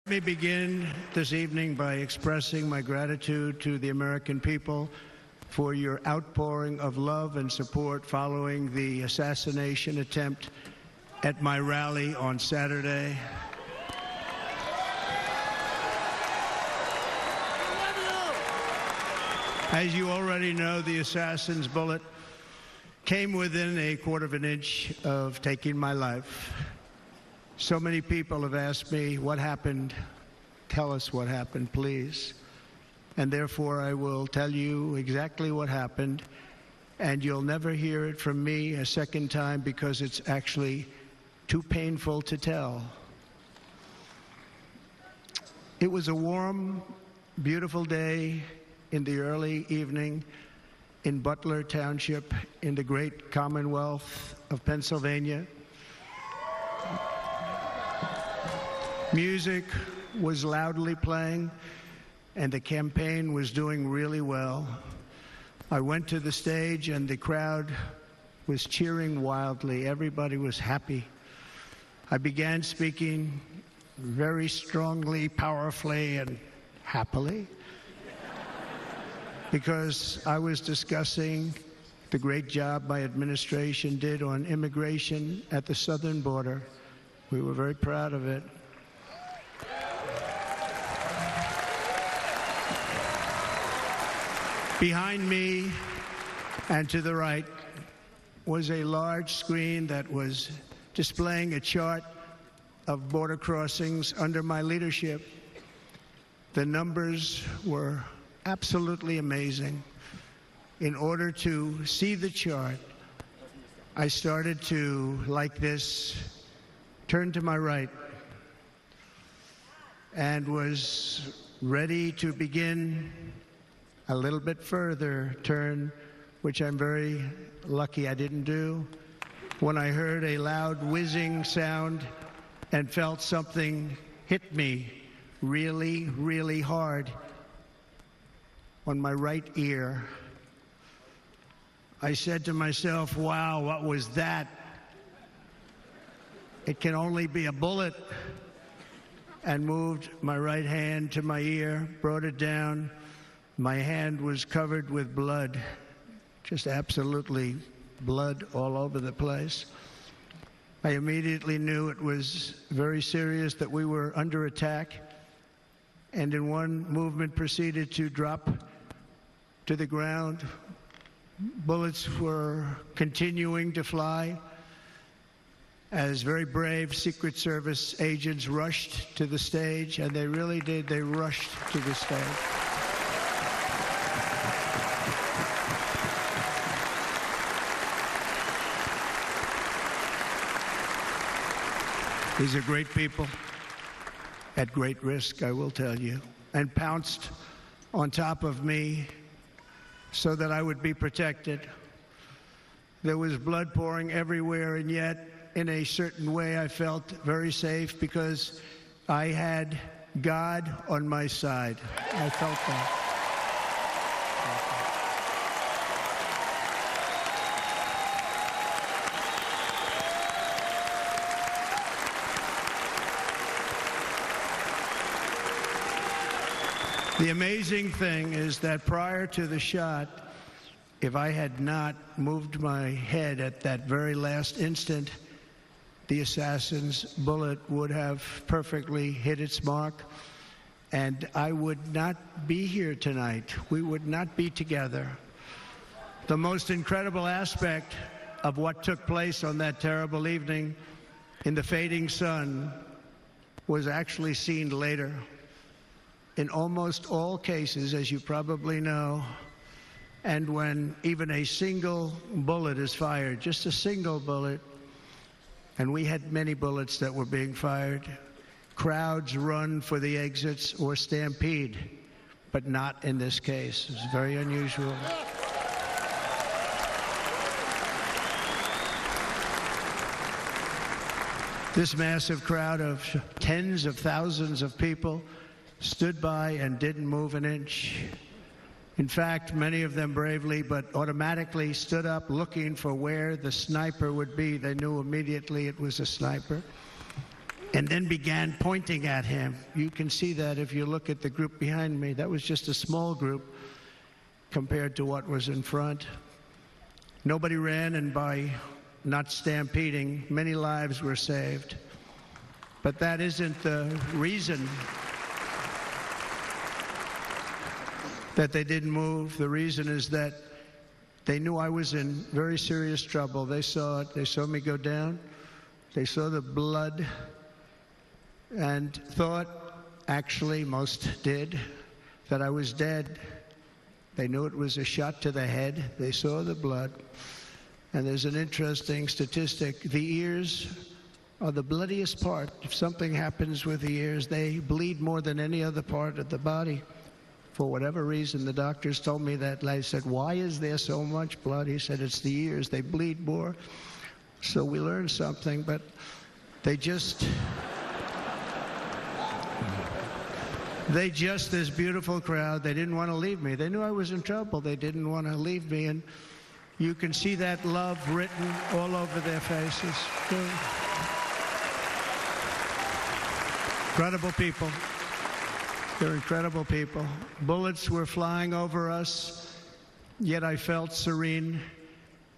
Let me begin this evening by expressing my gratitude to the American people for your outpouring of love and support following the assassination attempt at my rally on Saturday. As you already know, the assassin's bullet came within a quarter of an inch of taking my life. So many people have asked me, what happened? Tell us what happened, please. And therefore, I will tell you exactly what happened, and you'll never hear it from me a second time because it's actually too painful to tell. It was a warm, beautiful day in the early evening in Butler Township in the great Commonwealth of Pennsylvania. Music was loudly playing, and the campaign was doing really well. I went to the stage, and the crowd was cheering wildly. Everybody was happy. I began speaking very strongly, powerfully, and happily, because I was discussing the great job my administration did on immigration at the southern border. We were very proud of it. Behind me and to the right was a large screen that was displaying a chart of border crossings under my leadership. The numbers were absolutely amazing. In order to see the chart, I started to, like this, turn to my right and was ready to begin a little bit further turn, which I'm very lucky I didn't do, when I heard a loud whizzing sound and felt something hit me really, really hard on my right ear. I said to myself, wow, what was that? It can only be a bullet. And moved my right hand to my ear, brought it down. My hand was covered with blood, just absolutely blood all over the place. I immediately knew it was very serious, that we were under attack, and in one movement proceeded to drop to the ground. Bullets were continuing to fly as very brave Secret Service agents rushed to the stage, and they really did. They rushed to the stage. These are great people, at great risk, I will tell you, and pounced on top of me so that I would be protected. There was blood pouring everywhere, and yet, in a certain way, I felt very safe because I had God on my side. I felt that. The amazing thing is that prior to the shot, if I had not moved my head at that very last instant, the assassin's bullet would have perfectly hit its mark, and I would not be here tonight. We would not be together. The most incredible aspect of what took place on that terrible evening in the fading sun was actually seen later. In almost all cases, as you probably know, and when even a single bullet is fired, just a single bullet, and we had many bullets that were being fired, crowds run for the exits or stampede, but not in this case. It's very unusual. This massive crowd of tens of thousands of people stood by and didn't move an inch. In fact, many of them bravely but automatically stood up looking for where the sniper would be. They knew immediately it was a sniper. and then began pointing at him. You can see that if you look at the group behind me. That was just a small group compared to what was in front. Nobody ran, and by not stampeding, many lives were saved. But that isn't the reason that they didn't move. The reason is that they knew I was in very serious trouble. They saw it. They saw me go down. They saw the blood and thought, actually most did, that I was dead. They knew it was a shot to the head. They saw the blood. And there's an interesting statistic. The ears are the bloodiest part. If something happens with the ears, they bleed more than any other part of the body. For whatever reason, the doctors told me that. I said, why is there so much blood? He said, it's the ears. They bleed more. So we learned something, but they just, this beautiful crowd, they didn't want to leave me. They knew I was in trouble. They didn't want to leave me. And you can see that love written all over their faces. Incredible people. They're incredible people. Bullets were flying over us, yet I felt serene.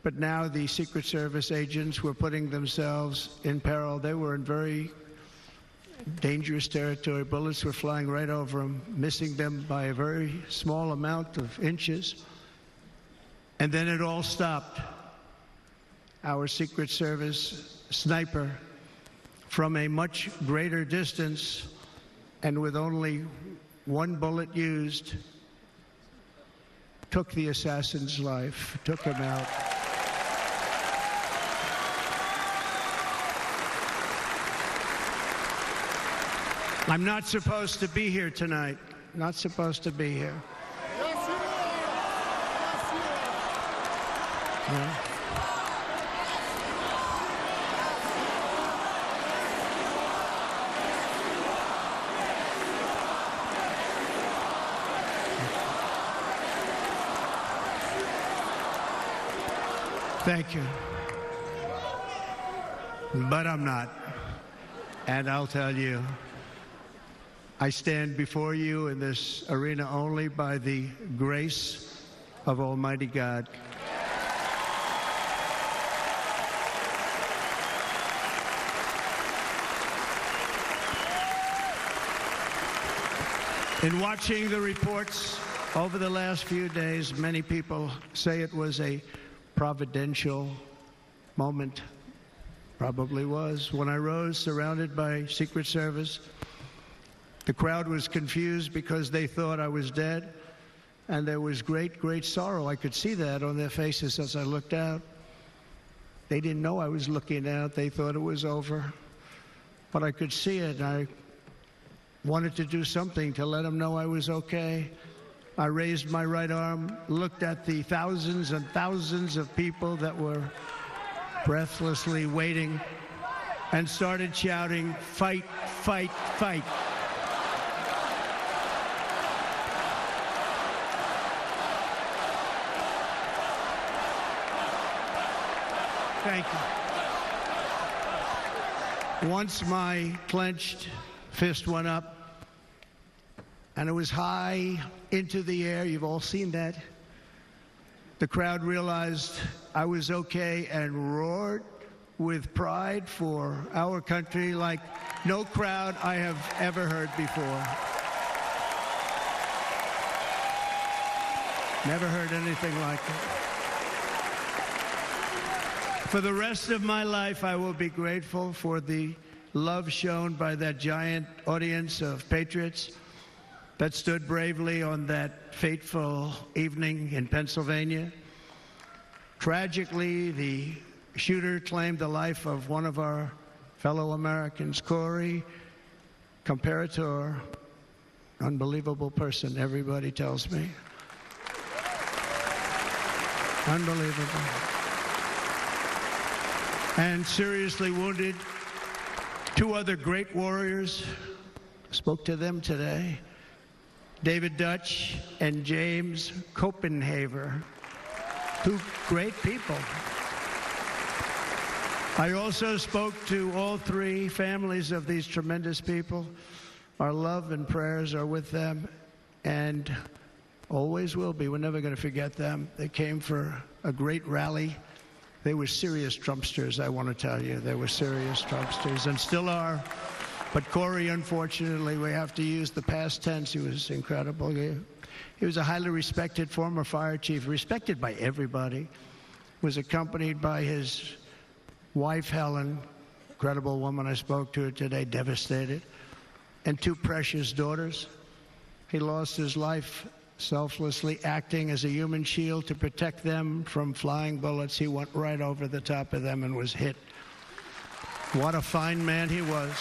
But now the Secret Service agents were putting themselves in peril. They were in very dangerous territory. Bullets were flying right over them, missing them by a very small amount of inches. And then it all stopped. Our Secret Service sniper, from a much greater distance and with only one bullet used, took the assassin's life, took him out. I'm not supposed to be here tonight. Not supposed to be here. Yes, you are. Yeah. Thank you. But I'm not. And I'll tell you, I stand before you in this arena only by the grace of Almighty God. In watching the reports over the last few days, many people say it was a providential moment. Probably was. When I rose, surrounded by Secret Service, the crowd was confused because they thought I was dead, and there was great, great sorrow. I could see that on their faces as I looked out. They didn't know I was looking out. They thought it was over. But I could see it. I wanted to do something to let them know I was okay. I raised my right arm, looked at the thousands and thousands of people that were breathlessly waiting, and started shouting, "Fight, fight, fight." Thank you. Once my clenched fist went up, and it was high into the air. You've all seen that. The crowd realized I was okay and roared with pride for our country like no crowd I have ever heard before. Never heard anything like it. For the rest of my life, I will be grateful for the love shown by that giant audience of patriots that stood bravely on that fateful evening in Pennsylvania. Tragically, the shooter claimed the life of one of our fellow Americans, Corey Comparator. Unbelievable person, everybody tells me. Unbelievable. And seriously wounded, two other great warriors. Spoke to them today. David Dutch and James Copenhaver. Two great people. I also spoke to all three families of these tremendous people. Our love and prayers are with them, and always will be. We're never going to forget them. They came for a great rally. They were serious Trumpsters, I want to tell you. They were serious Trumpsters, and still are. But Corey, unfortunately, we have to use the past tense. He was incredible. He was a highly respected former fire chief, respected by everybody. Was accompanied by his wife, Helen, incredible woman. I spoke to her today, devastated, and two precious daughters. He lost his life selflessly, acting as a human shield to protect them from flying bullets. He went right over the top of them and was hit. What a fine man he was.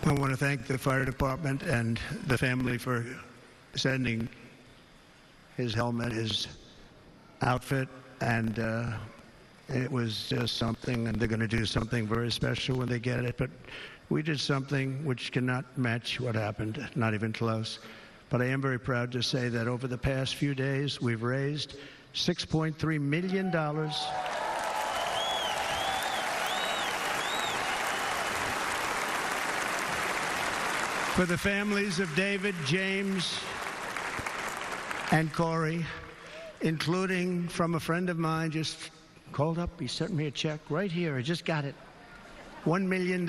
I want to thank the fire department and the family for sending his helmet, his outfit, and it was just something, and they're going to do something very special when they get it. But we did something which cannot match what happened, not even close. But I am very proud to say that over the past few days, we've raised $6.3 million for the families of David, James, and Corey, including from a friend of mine just called up. He sent me a check right here. I just got it. $1 million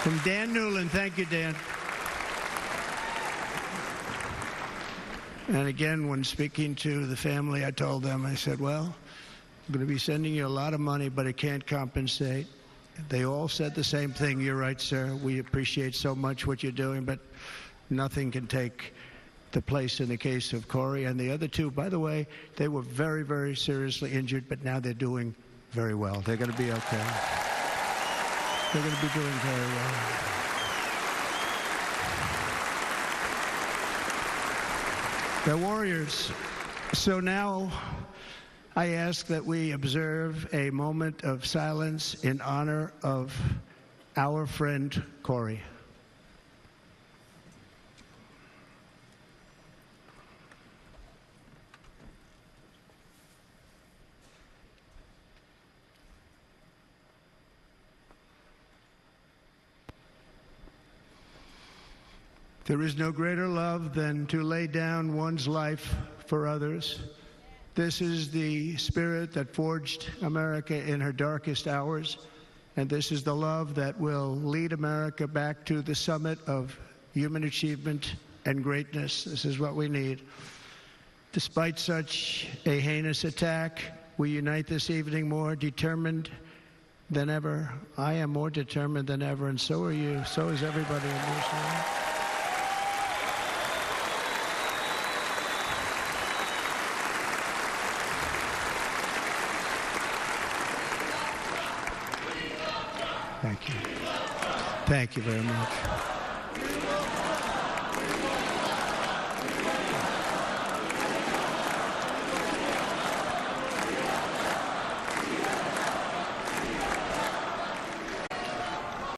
from Dan Newland. Thank you, Dan. And again, when speaking to the family, I told them, I said, well, I'm going to be sending you a lot of money, but it can't compensate. They all said the same thing. You're right, sir. We appreciate so much what you're doing, but nothing can take the place in the case of Corey. And the other two, by the way, they were very, very seriously injured, but now they're doing very well. They're going to be okay. They're going to be doing very well. They're warriors. So now I ask that we observe a moment of silence in honor of our friend Corey. There is no greater love than to lay down one's life for others. This is the spirit that forged America in her darkest hours, and this is the love that will lead America back to the summit of human achievement and greatness. This is what we need. Despite such a heinous attack, we unite this evening more determined than ever. I am more determined than ever, and so are you. So is everybody in this room. Thank you. Thank you very much.